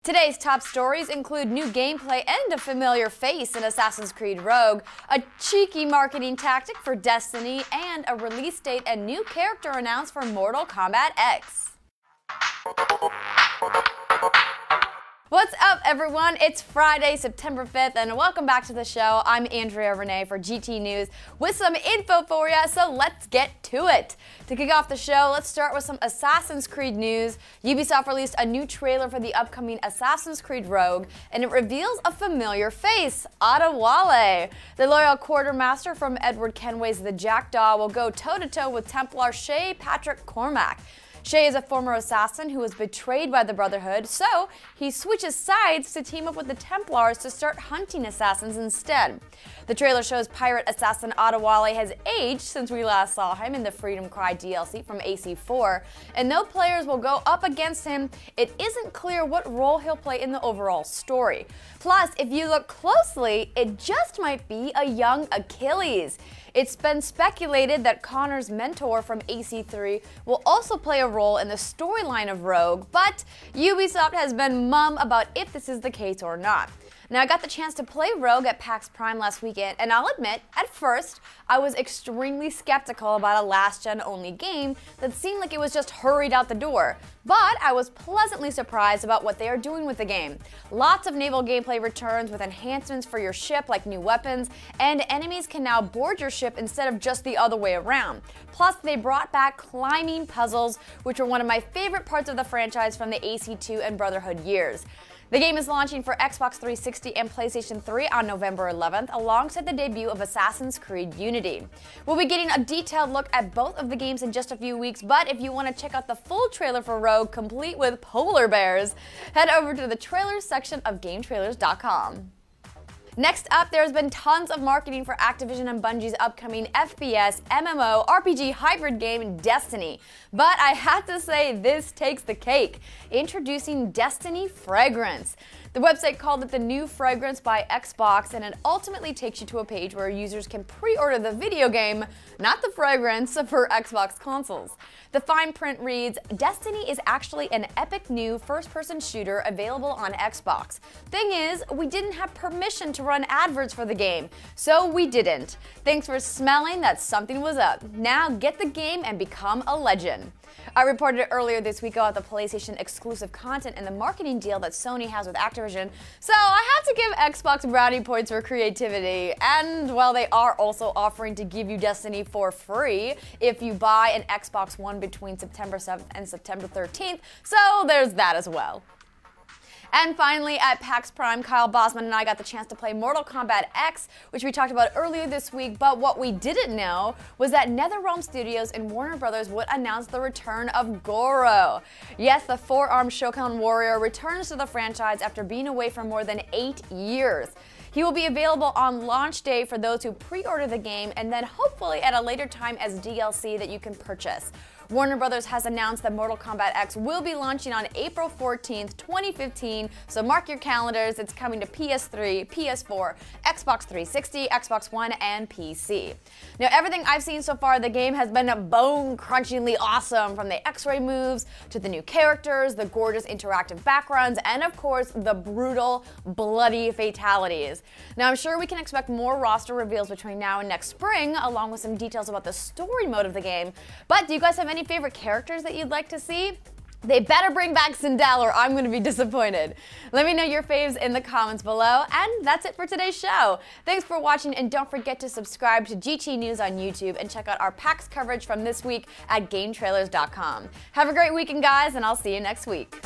Today's top stories include new gameplay and a familiar face in Assassin's Creed Rogue, a cheeky marketing tactic for Destiny, and a release date and new character announced for Mortal Kombat X. What's up, everyone? It's Friday, September 5th, and welcome back to the show. I'm Andrea Renee for GT News with some info for you, so let's get to it. To kick off the show, let's start with some Assassin's Creed news. Ubisoft released a new trailer for the upcoming Assassin's Creed Rogue, and it reveals a familiar face, Adewale. The loyal quartermaster from Edward Kenway's The Jackdaw will go toe-to-toe with Templar Shay Patrick Cormac. Shay is a former assassin who was betrayed by the Brotherhood, so he switches sides to team up with the Templars to start hunting assassins instead. The trailer shows pirate assassin Adewale has aged since we last saw him in the Freedom Cry DLC from AC4, and though players will go up against him, it isn't clear what role he'll play in the overall story. Plus, if you look closely, it just might be a young Achilles. It's been speculated that Connor's mentor from AC3 will also play a role in the storyline of Rogue, but Ubisoft has been mum about if this is the case or not. Now, I got the chance to play Rogue at PAX Prime last weekend, and I'll admit, at first, I was extremely skeptical about a last-gen only game that seemed like it was just hurried out the door. But I was pleasantly surprised about what they are doing with the game. Lots of naval gameplay returns with enhancements for your ship like new weapons, and enemies can now board your ship instead of just the other way around. Plus, they brought back climbing puzzles, which were one of my favorite parts of the franchise from the AC2 and Brotherhood years. The game is launching for Xbox 360 and PlayStation 3 on November 11th, alongside the debut of Assassin's Creed Unity. We'll be getting a detailed look at both of the games in just a few weeks, but if you want to check out the full trailer for Rogue, complete with polar bears, head over to the trailers section of GameTrailers.com. Next up, there's been tons of marketing for Activision and Bungie's upcoming FPS, MMO, RPG hybrid game, Destiny. But I have to say, this takes the cake. Introducing Destiny Fragrance. The website called it the new fragrance by Xbox, and it ultimately takes you to a page where users can pre-order the video game, not the fragrance, for Xbox consoles. The fine print reads, Destiny is actually an epic new first-person shooter available on Xbox. Thing is, we didn't have permission to run adverts for the game, so we didn't. Thanks for smelling that something was up. Now get the game and become a legend. I reported earlier this week about the PlayStation exclusive content and the marketing deal that Sony has with Activision, so I have to give Xbox brownie points for creativity. And while they are also offering to give you Destiny for free if you buy an Xbox One between September 7th and September 13th, so there's that as well. And finally, at PAX Prime, Kyle Bosman and I got the chance to play Mortal Kombat X, which we talked about earlier this week, but what we didn't know was that NetherRealm Studios and Warner Brothers would announce the return of Goro. Yes, the four-armed Shokan warrior returns to the franchise after being away for more than 8 years. He will be available on launch day for those who pre-order the game, and then hopefully at a later time as DLC that you can purchase. Warner Brothers has announced that Mortal Kombat X will be launching on April 14th, 2015, so mark your calendars. It's coming to PS3, PS4, Xbox 360, Xbox One, and PC. Now, everything I've seen so far, the game has been bone-crunchingly awesome, from the X-ray moves to the new characters, the gorgeous interactive backgrounds, and of course, the brutal, bloody fatalities. Now, I'm sure we can expect more roster reveals between now and next spring, along with some details about the story mode of the game. But do you guys have any favorite characters that you'd like to see? They better bring back Sindel or I'm going to be disappointed. Let me know your faves in the comments below, and that's it for today's show. Thanks for watching, and don't forget to subscribe to GT News on YouTube and check out our PAX coverage from this week at GameTrailers.com. Have a great weekend, guys, and I'll see you next week.